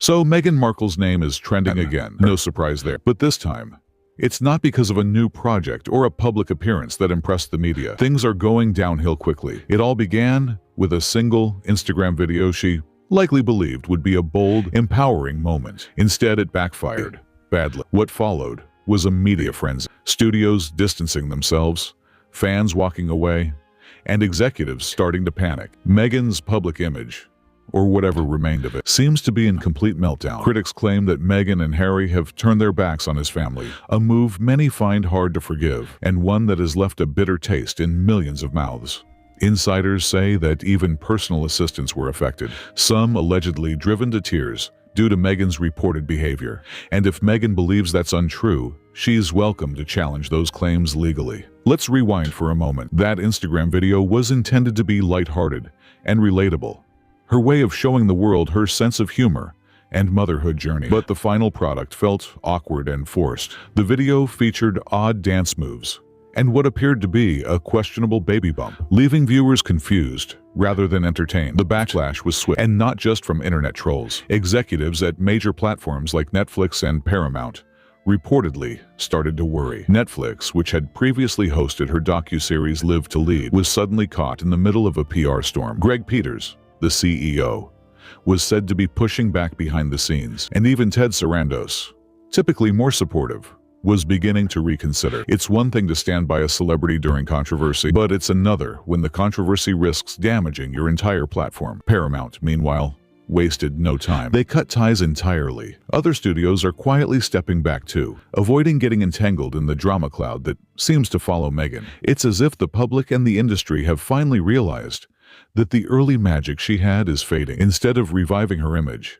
So Meghan Markle's name is trending again. No surprise there. But this time, it's not because of a new project or a public appearance that impressed the media. Things are going downhill quickly. It all began with a single Instagram video she likely believed would be a bold, empowering moment. Instead, it backfired badly. What followed was a media frenzy. Studios distancing themselves, fans walking away, and executives starting to panic. Meghan's public image, or whatever remained of it, seems to be in complete meltdown. Critics claim that Meghan and Harry have turned their backs on his family, a move many find hard to forgive, and one that has left a bitter taste in millions of mouths. Insiders say that even personal assistants were affected, some allegedly driven to tears due to Meghan's reported behavior. And if Meghan believes that's untrue, she's welcome to challenge those claims legally. Let's rewind for a moment. That Instagram video was intended to be lighthearted and relatable, her way of showing the world her sense of humor and motherhood journey. But the final product felt awkward and forced. The video featured odd dance moves and what appeared to be a questionable baby bump, leaving viewers confused rather than entertained. The backlash was swift, and not just from internet trolls. Executives at major platforms like Netflix and Paramount reportedly started to worry. Netflix, which had previously hosted her docuseries Live to Lead, was suddenly caught in the middle of a PR storm. Greg Peters, the CEO, was said to be pushing back behind the scenes, and even Ted Sarandos, typically more supportive, was beginning to reconsider. It's one thing to stand by a celebrity during controversy, but it's another when the controversy risks damaging your entire platform. Paramount, meanwhile, wasted no time. They cut ties entirely. Other studios are quietly stepping back too, avoiding getting entangled in the drama cloud that seems to follow Meghan. It's as if the public and the industry have finally realized that the early magic she had is fading. Instead of reviving her image,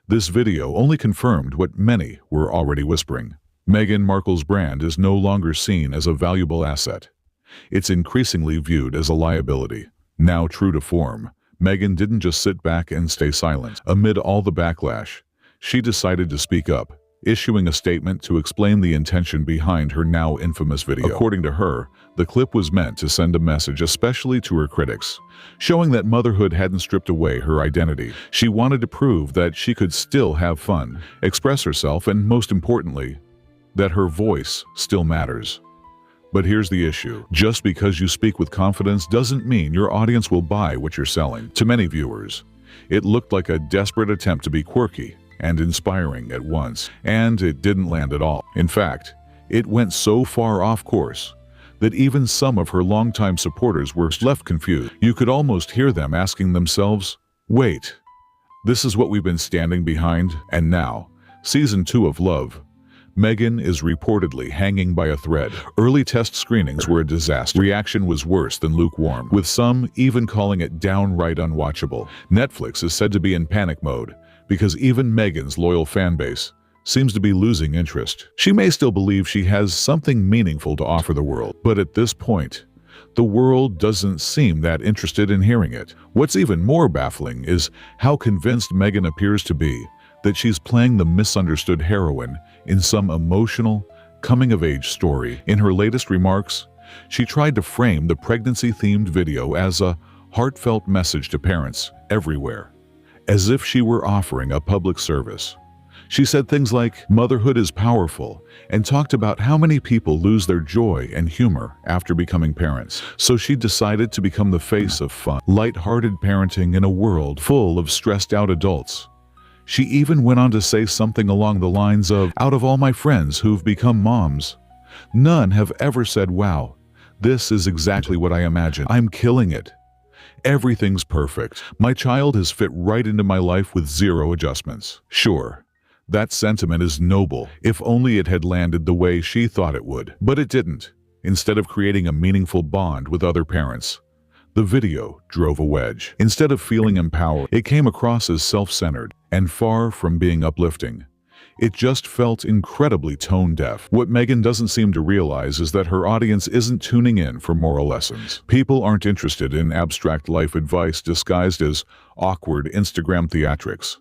this video only confirmed what many were already whispering. Meghan Markle's brand is no longer seen as a valuable asset. It's increasingly viewed as a liability. Now, true to form, Meghan didn't just sit back and stay silent. Amid all the backlash, she decided to speak up, issuing a statement to explain the intention behind her now infamous video. According to her, the clip was meant to send a message especially to her critics, showing that motherhood hadn't stripped away her identity. She wanted to prove that she could still have fun, express herself, and most importantly, that her voice still matters. But here's the issue. Just because you speak with confidence doesn't mean your audience will buy what you're selling. To many viewers, it looked like a desperate attempt to be quirky and inspiring at once, and it didn't land at all. In fact, it went so far off course that even some of her longtime supporters were left confused. You could almost hear them asking themselves, wait, this is what we've been standing behind? And now, Season 2 of Love, Meghan is reportedly hanging by a thread. Early test screenings were a disaster. Reaction was worse than lukewarm, with some even calling it downright unwatchable. Netflix is said to be in panic mode because even Meghan's loyal fan base seems to be losing interest. She may still believe she has something meaningful to offer the world, but at this point, the world doesn't seem that interested in hearing it. What's even more baffling is how convinced Meghan appears to be that she's playing the misunderstood heroine in some emotional, coming-of-age story. In her latest remarks, she tried to frame the pregnancy-themed video as a heartfelt message to parents everywhere, as if she were offering a public service. She said things like, "Motherhood is powerful," and talked about how many people lose their joy and humor after becoming parents. So she decided to become the face of fun, light-hearted parenting in a world full of stressed-out adults. She even went on to say something along the lines of, "Out of all my friends who've become moms, none have ever said, wow, this is exactly what I imagined. I'm killing it. Everything's perfect. My child has fit right into my life with zero adjustments." Sure, that sentiment is noble, if only it had landed the way she thought it would. But it didn't. Instead of creating a meaningful bond with other parents, the video drove a wedge. Instead of feeling empowered, it came across as self-centered, and far from being uplifting. It just felt incredibly tone-deaf. What Meghan doesn't seem to realize is that her audience isn't tuning in for moral lessons. People aren't interested in abstract life advice disguised as awkward Instagram theatrics.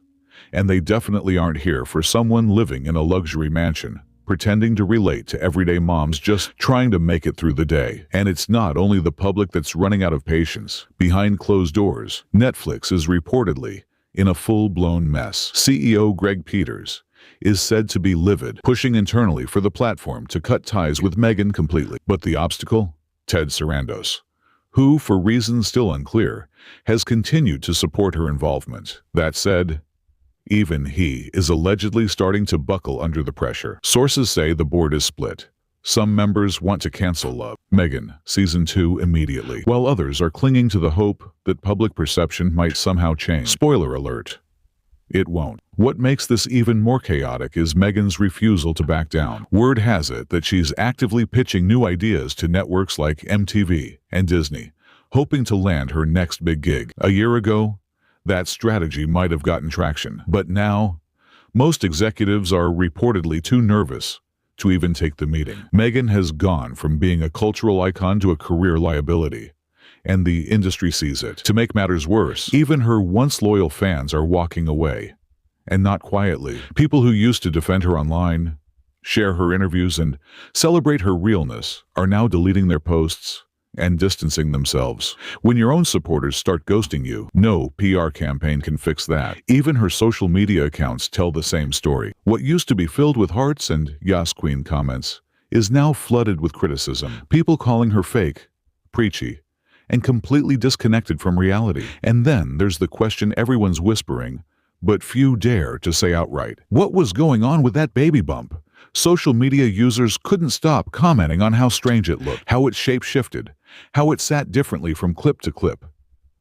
And they definitely aren't here for someone living in a luxury mansion, pretending to relate to everyday moms just trying to make it through the day. And it's not only the public that's running out of patience. Behind closed doors, Netflix is reportedly in a full-blown mess. CEO Greg Peters is said to be livid, pushing internally for the platform to cut ties with Meghan completely. But the obstacle? Ted Sarandos, who, for reasons still unclear, has continued to support her involvement. That said, even he is allegedly starting to buckle under the pressure. Sources say the board is split. Some members want to cancel Love, Meghan, Season 2 immediately, while others are clinging to the hope that public perception might somehow change. Spoiler alert. It won't. What makes this even more chaotic is Meghan's refusal to back down. Word has it that she's actively pitching new ideas to networks like MTV and Disney, hoping to land her next big gig. A year ago, that strategy might have gotten traction, but now, most executives are reportedly too nervous to even take the meeting. Meghan has gone from being a cultural icon to a career liability, and the industry sees it. To make matters worse, even her once loyal fans are walking away, and not quietly. People who used to defend her online, share her interviews, and celebrate her realness are now deleting their posts and distancing themselves. When your own supporters start ghosting you, no PR campaign can fix that. Even her social media accounts tell the same story. What used to be filled with hearts and Yas Queen comments is now flooded with criticism. People calling her fake, preachy, and completely disconnected from reality. And then there's the question everyone's whispering, but few dare to say outright. What was going on with that baby bump? Social media users couldn't stop commenting on how strange it looked, how it shape-shifted, how it sat differently from clip to clip.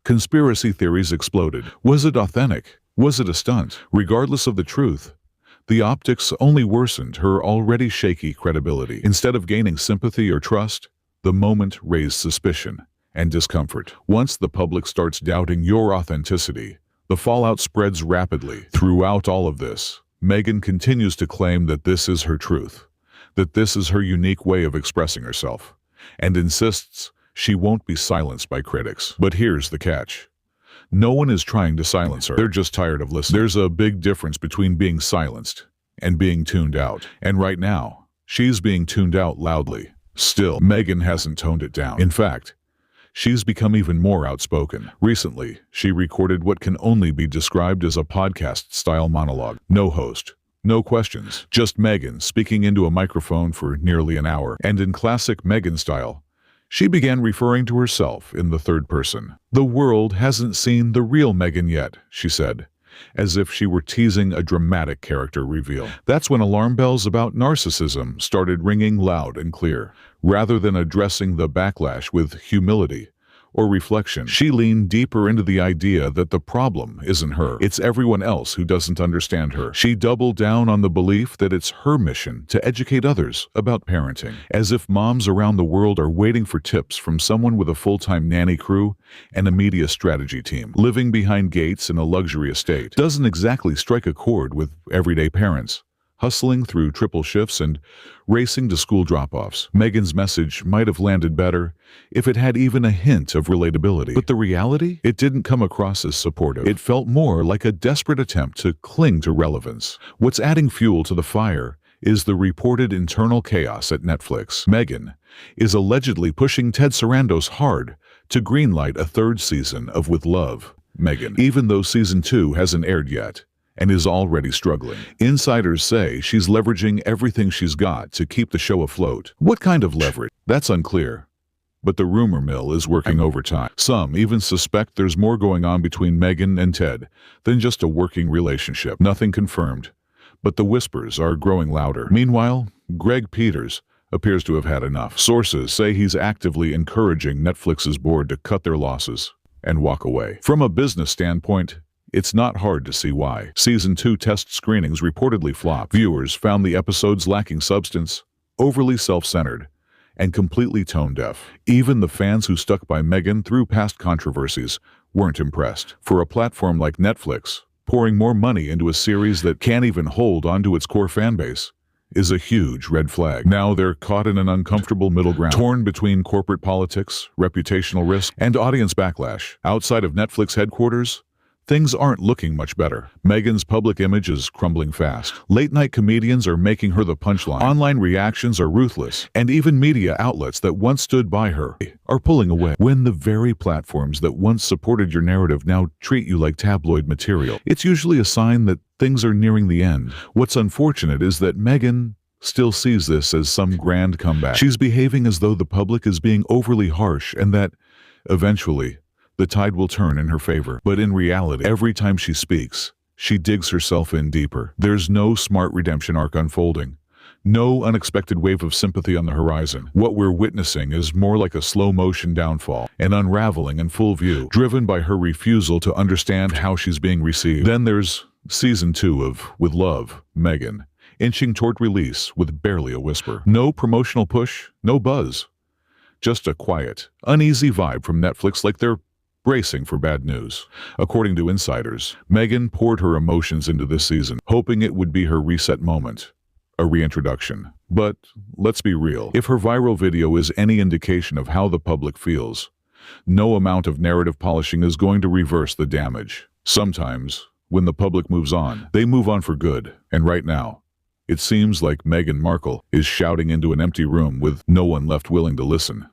Conspiracy theories exploded. Was it authentic? Was it a stunt? Regardless of the truth, the optics only worsened her already shaky credibility. Instead of gaining sympathy or trust, the moment raised suspicion and discomfort. Once the public starts doubting your authenticity, the fallout spreads rapidly. Throughout all of this, Meghan continues to claim that this is her truth, that this is her unique way of expressing herself, and insists she won't be silenced by critics. But here's the catch. No one is trying to silence her. They're just tired of listening. There's a big difference between being silenced and being tuned out. And right now, she's being tuned out loudly. Still, Meghan hasn't toned it down. In fact, she's become even more outspoken. Recently, she recorded what can only be described as a podcast-style monologue. No host, no questions, just Meghan speaking into a microphone for nearly an hour. And in classic Meghan style, she began referring to herself in the third person. "The world hasn't seen the real Meghan yet," she said, as if she were teasing a dramatic character reveal. That's when alarm bells about narcissism started ringing loud and clear. Rather than addressing the backlash with humility or reflection, she leaned deeper into the idea that the problem isn't her, it's everyone else who doesn't understand her. She doubled down on the belief that it's her mission to educate others about parenting, as if moms around the world are waiting for tips from someone with a full-time nanny crew and a media strategy team. Living behind gates in a luxury estate doesn't exactly strike a chord with everyday parents, hustling through triple shifts and racing to school drop-offs. Meghan's message might have landed better if it had even a hint of relatability. But the reality? It didn't come across as supportive. It felt more like a desperate attempt to cling to relevance. What's adding fuel to the fire is the reported internal chaos at Netflix. Meghan is allegedly pushing Ted Sarandos hard to greenlight a third season of With Love, Meghan, even though Season 2 hasn't aired yet and is already struggling. Insiders say she's leveraging everything she's got to keep the show afloat. What kind of leverage? That's unclear. But the rumor mill is working overtime. Some even suspect there's more going on between Meghan and Ted than just a working relationship. Nothing confirmed, but the whispers are growing louder. Meanwhile, Greg Peters appears to have had enough. Sources say he's actively encouraging Netflix's board to cut their losses and walk away. From a business standpoint, it's not hard to see why. Season 2 test screenings reportedly flopped. Viewers found the episodes lacking substance, overly self-centered, and completely tone-deaf. Even the fans who stuck by Meghan through past controversies weren't impressed. For a platform like Netflix, pouring more money into a series that can't even hold onto its core fanbase is a huge red flag. Now they're caught in an uncomfortable middle ground, torn between corporate politics, reputational risk, and audience backlash. Outside of Netflix headquarters, things aren't looking much better. Meghan's public image is crumbling fast. Late-night comedians are making her the punchline. Online reactions are ruthless. And even media outlets that once stood by her are pulling away. When the very platforms that once supported your narrative now treat you like tabloid material, it's usually a sign that things are nearing the end. What's unfortunate is that Meghan still sees this as some grand comeback. She's behaving as though the public is being overly harsh and that, eventually, the tide will turn in her favor. But in reality, every time she speaks, she digs herself in deeper. There's no smart redemption arc unfolding. No unexpected wave of sympathy on the horizon. What we're witnessing is more like a slow-motion downfall, an unraveling in full view, driven by her refusal to understand how she's being received. Then there's Season 2 of With Love, Meghan, inching toward release with barely a whisper. No promotional push, no buzz. Just a quiet, uneasy vibe from Netflix, like they're bracing for bad news. According to insiders, Meghan poured her emotions into this season, hoping it would be her reset moment, a reintroduction. But let's be real, if her viral video is any indication of how the public feels, no amount of narrative polishing is going to reverse the damage. Sometimes, when the public moves on, they move on for good. And right now, it seems like Meghan Markle is shouting into an empty room with no one left willing to listen.